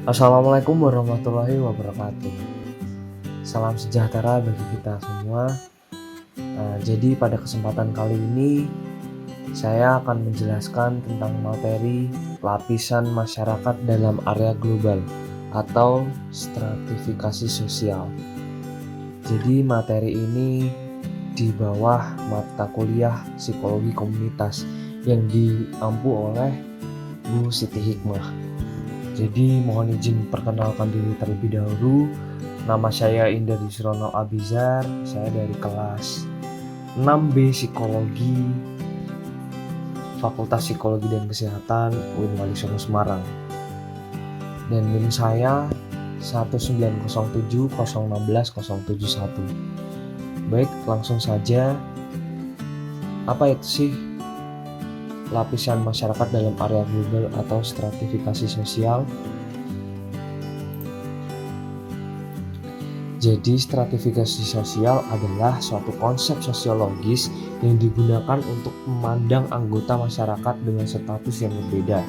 Assalamualaikum warahmatullahi wabarakatuh. Salam sejahtera bagi kita semua. Jadi pada kesempatan kali ini saya akan menjelaskan tentang materi lapisan masyarakat dalam area global atau stratifikasi sosial. Jadi materi ini di bawah mata kuliah psikologi komunitas yang diampu oleh Bu Siti Hikmah. Jadi mohon izin perkenalkan diri terlebih dahulu. Nama saya Indra Yusronal Abizar. Saya dari kelas 6B Psikologi Fakultas Psikologi dan Kesehatan UIN Wali Songo Semarang. Dan NIM saya 19070160071. Baik, langsung saja. Apa itu sih lapisan masyarakat dalam area global atau stratifikasi sosial? Jadi stratifikasi sosial adalah suatu konsep sosiologis yang digunakan untuk memandang anggota masyarakat dengan status yang berbeda.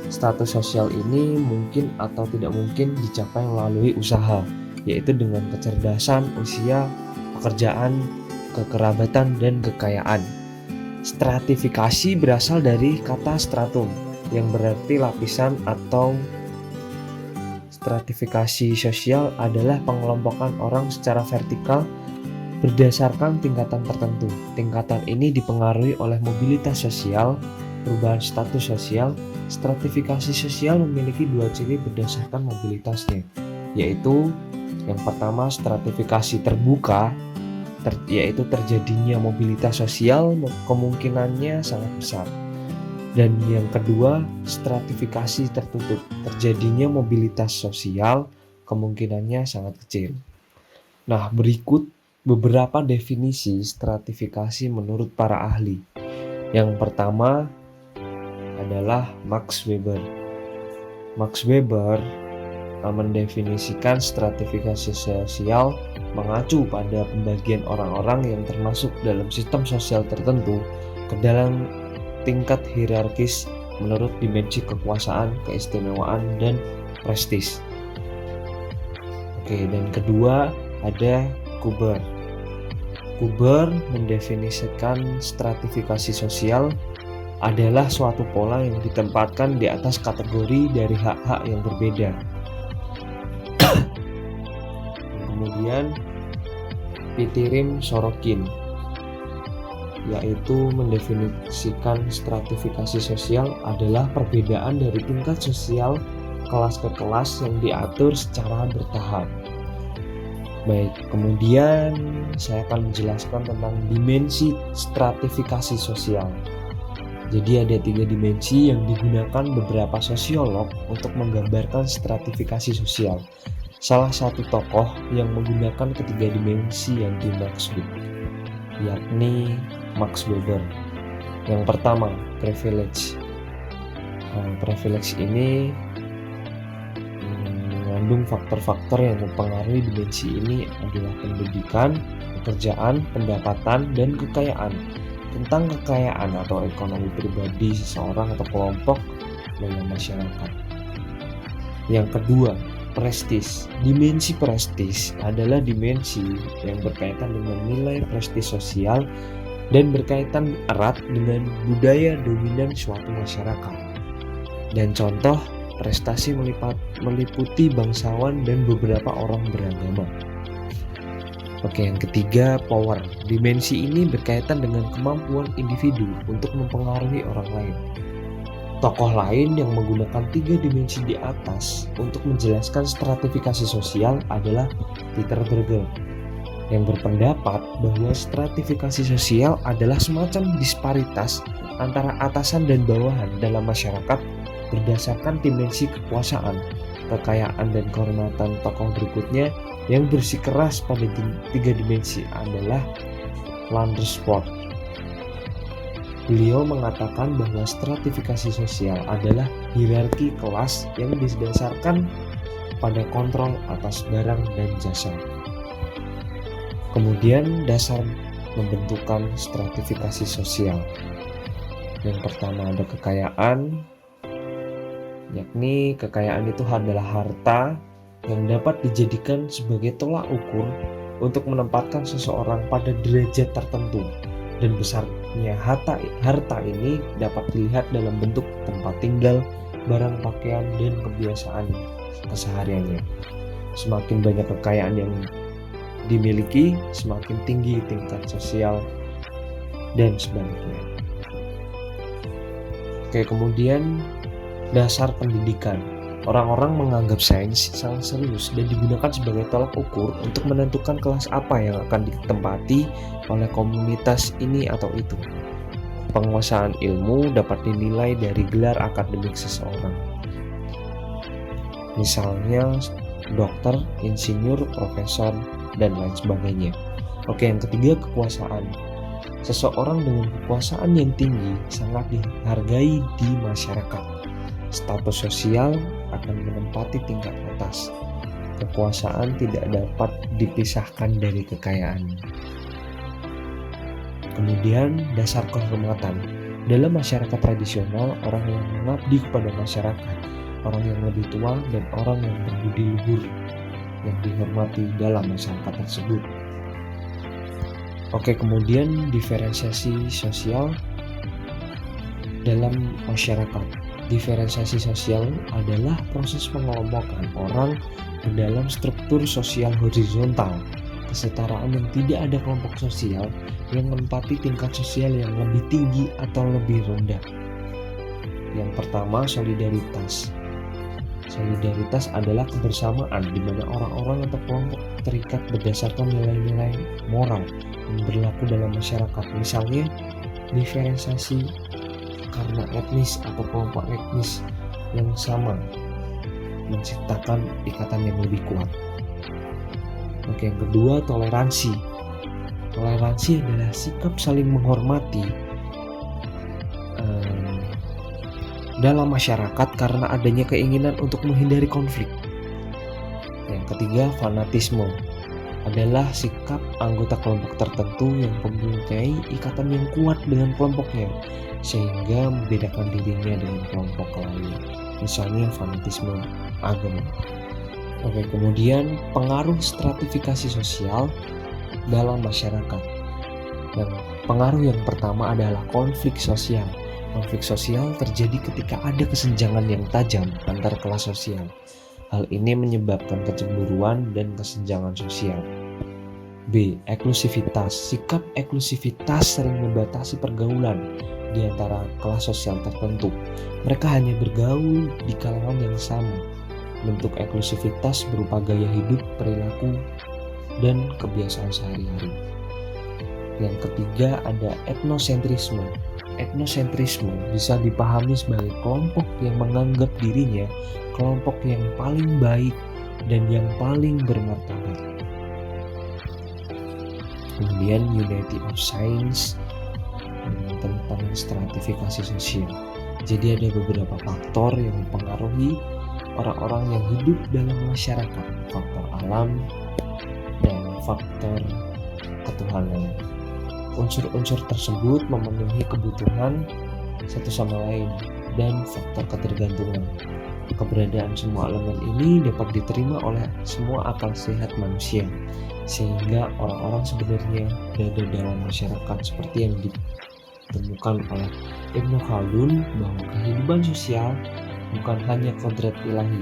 Status sosial ini mungkin atau tidak mungkin dicapai melalui usaha, yaitu dengan kecerdasan, usia, pekerjaan, kekerabatan, dan kekayaan. Stratifikasi berasal dari kata stratum yang berarti lapisan, atau stratifikasi sosial adalah pengelompokan orang secara vertikal berdasarkan tingkatan tertentu. Tingkatan ini dipengaruhi oleh mobilitas sosial, perubahan status sosial. Stratifikasi sosial memiliki dua ciri berdasarkan mobilitasnya, yaitu yang pertama stratifikasi terbuka, yaitu terjadinya mobilitas sosial kemungkinannya sangat besar. Dan yang kedua, stratifikasi tertutup, terjadinya mobilitas sosial kemungkinannya sangat kecil. Nah, berikut beberapa definisi stratifikasi menurut para ahli. Yang pertama adalah Max Weber. Max Weber mendefinisikan stratifikasi sosial mengacu pada pembagian orang-orang yang termasuk dalam sistem sosial tertentu ke dalam tingkat hierarkis menurut dimensi kekuasaan, keistimewaan, dan prestis. Oke, dan kedua ada Kuber. Kuber mendefinisikan stratifikasi sosial adalah suatu pola yang ditempatkan di atas kategori dari hak-hak yang berbeda. Kemudian Pitirim Sorokin, yaitu mendefinisikan stratifikasi sosial adalah perbedaan dari tingkat sosial kelas ke kelas yang diatur secara bertahap. Baik, kemudian saya akan menjelaskan tentang dimensi stratifikasi sosial. Jadi ada 3 dimensi yang digunakan beberapa sosiolog untuk menggambarkan stratifikasi sosial. Salah satu tokoh yang menggunakan ketiga dimensi yang dimaksud, yakni Max Weber. Yang pertama, privilege. Privilege ini mengandung faktor-faktor yang mempengaruhi dimensi ini adalah pendidikan, pekerjaan, pendapatan, dan kekayaan. Tentang kekayaan atau ekonomi pribadi seseorang atau kelompok dalam masyarakat. Yang kedua, prestis. Dimensi prestis adalah dimensi yang berkaitan dengan nilai prestis sosial dan berkaitan erat dengan budaya dominan suatu masyarakat. Dan contoh prestasi meliputi bangsawan dan beberapa orang beragama. Oke, yang ketiga, power. Dimensi ini berkaitan dengan kemampuan individu untuk mempengaruhi orang lain. Tokoh lain yang menggunakan 3 dimensi di atas untuk menjelaskan stratifikasi sosial adalah Peter Bruegel, yang berpendapat bahwa stratifikasi sosial adalah semacam disparitas antara atasan dan bawahan dalam masyarakat berdasarkan dimensi kekuasaan, kekayaan, dan kehormatan. Tokoh berikutnya yang bersikeras pada 3 dimensi adalah Landersford. Beliau mengatakan bahwa stratifikasi sosial adalah hierarki kelas yang didasarkan pada kontrol atas barang dan jasa. Kemudian dasar membentukan stratifikasi sosial. Yang pertama ada kekayaan, yakni kekayaan itu adalah harta yang dapat dijadikan sebagai tolak ukur untuk menempatkan seseorang pada derajat tertentu, dan besarnya harta ini dapat dilihat dalam bentuk tempat tinggal, barang pakaian, dan kebiasaan kesehariannya. Semakin banyak kekayaan yang dimiliki, semakin tinggi tingkat sosial, dan sebaliknya. Oke, kemudian dasar pendidikan. Orang-orang menganggap sains sangat serius dan digunakan sebagai tolak ukur untuk menentukan kelas apa yang akan ditempati oleh komunitas ini atau itu. Penguasaan ilmu dapat dinilai dari gelar akademik seseorang. Misalnya dokter, insinyur, profesor, dan lain sebagainya. Oke, yang ketiga, kekuasaan. Seseorang dengan kekuasaan yang tinggi sangat dihargai di masyarakat. Status sosial akan menempati tingkat atas. Kekuasaan tidak dapat dipisahkan dari kekayaan. Kemudian, dasar kehormatan. Dalam masyarakat tradisional, orang yang mengabdi kepada masyarakat, orang yang lebih tua, dan orang yang berbudi luhur yang dihormati dalam masyarakat tersebut. Oke, kemudian diferensiasi sosial dalam masyarakat. Diferensiasi sosial adalah proses pengelompokan orang ke dalam struktur sosial horizontal, kesetaraan yang tidak ada kelompok sosial yang menempati tingkat sosial yang lebih tinggi atau lebih rendah. Yang pertama, solidaritas. Solidaritas adalah kebersamaan di mana orang-orang atau kelompok terikat berdasarkan nilai-nilai moral yang berlaku dalam masyarakat. Misalnya, diferensiasi karena etnis atau kelompok etnis yang sama menciptakan ikatan yang lebih kuat. Oke, yang kedua, toleransi. Toleransi adalah sikap saling menghormati dalam masyarakat karena adanya keinginan untuk menghindari konflik. Yang ketiga, fanatisme adalah sikap anggota kelompok tertentu yang mempunyai ikatan yang kuat dengan kelompoknya sehingga membedakan dirinya dengan kelompok lain. Misalnya fanatisme agama. Oke, kemudian pengaruh stratifikasi sosial dalam masyarakat. Dan pengaruh yang pertama adalah konflik sosial. Konflik sosial terjadi ketika ada kesenjangan yang tajam antar kelas sosial. Hal ini menyebabkan kecemburuan dan kesenjangan sosial. B. Eksklusivitas. Sikap eksklusivitas sering membatasi pergaulan di antara kelas sosial tertentu. Mereka hanya bergaul di kalangan yang sama. Bentuk eksklusivitas berupa gaya hidup, perilaku, dan kebiasaan sehari-hari. Yang ketiga ada etnosentrisme. Etnosentrisme bisa dipahami sebagai kelompok yang menganggap dirinya kelompok yang paling baik dan yang paling bermartabat. Kemudian Unity of Science tentang stratifikasi sosial. Jadi ada beberapa faktor yang mempengaruhi orang-orang yang hidup dalam masyarakat, faktor alam dan faktor ketuhanan. Unsur-unsur tersebut memenuhi kebutuhan satu sama lain dan faktor ketergantungan. Keberadaan semua elemen ini dapat diterima oleh semua akal sehat manusia, sehingga orang-orang sebenarnya berada dalam masyarakat seperti yang ditemukan oleh Ibnu Khaldun bahwa kehidupan sosial bukan hanya kodrat ilahi,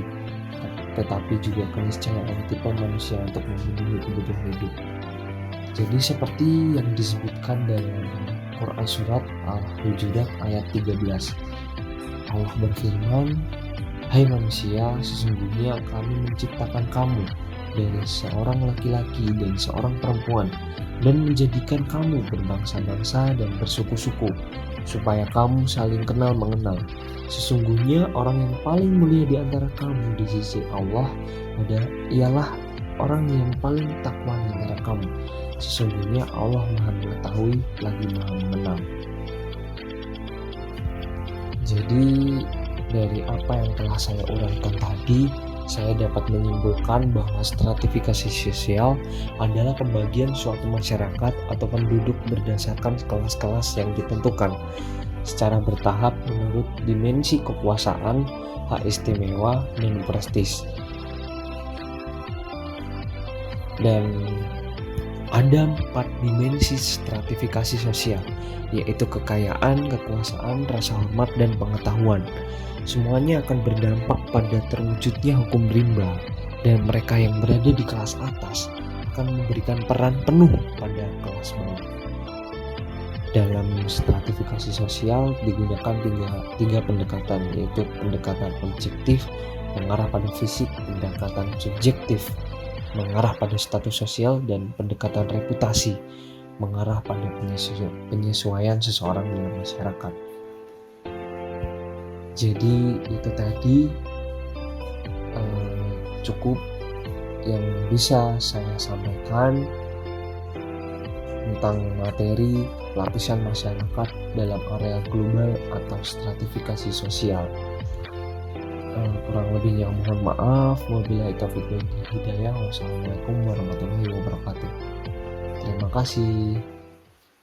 tetapi juga keniscayaan tipe manusia untuk memenuhi kebutuhan hidup. Jadi seperti yang disebutkan dalam Quran surat Al-Hujurat ayat 13. Allah berfirman, "Hai manusia, sesungguhnya kami menciptakan kamu dari seorang laki-laki dan seorang perempuan dan menjadikan kamu berbangsa-bangsa dan bersuku-suku supaya kamu saling kenal mengenal. Sesungguhnya orang yang paling mulia di antara kamu di sisi Allah ialah orang yang paling takwa di antara kamu. Sesungguhnya Allah Maha Mengetahui lagi Maha Mengenal." Jadi dari apa yang telah saya uraikan tadi, saya dapat menyimpulkan bahwa stratifikasi sosial adalah pembagian suatu masyarakat atau penduduk berdasarkan kelas-kelas yang ditentukan. secara bertahap menurut dimensi kekuasaan, hak istimewa, dan prestis. Dan ada 4 dimensi stratifikasi sosial, yaitu kekayaan, kekuasaan, rasa hormat, dan pengetahuan. Semuanya akan berdampak pada terwujudnya hukum rimba, dan mereka yang berada di kelas atas akan memberikan peran penuh pada kelas bawah. Dalam stratifikasi sosial digunakan tiga pendekatan, yaitu pendekatan objektif mengarah pada fisik, pendekatan subjektif mengarah pada status sosial, dan pendekatan reputasi mengarah pada penyesuaian seseorang dengan masyarakat. Jadi itu tadi cukup yang bisa saya sampaikan tentang materi lapisan masyarakat dalam area global atau stratifikasi sosial. Kurang lebihnya mohon maaf. Wabillahi taufiq wal hidayah. Wassalamualaikum warahmatullahi wabarakatuh. Terima kasih.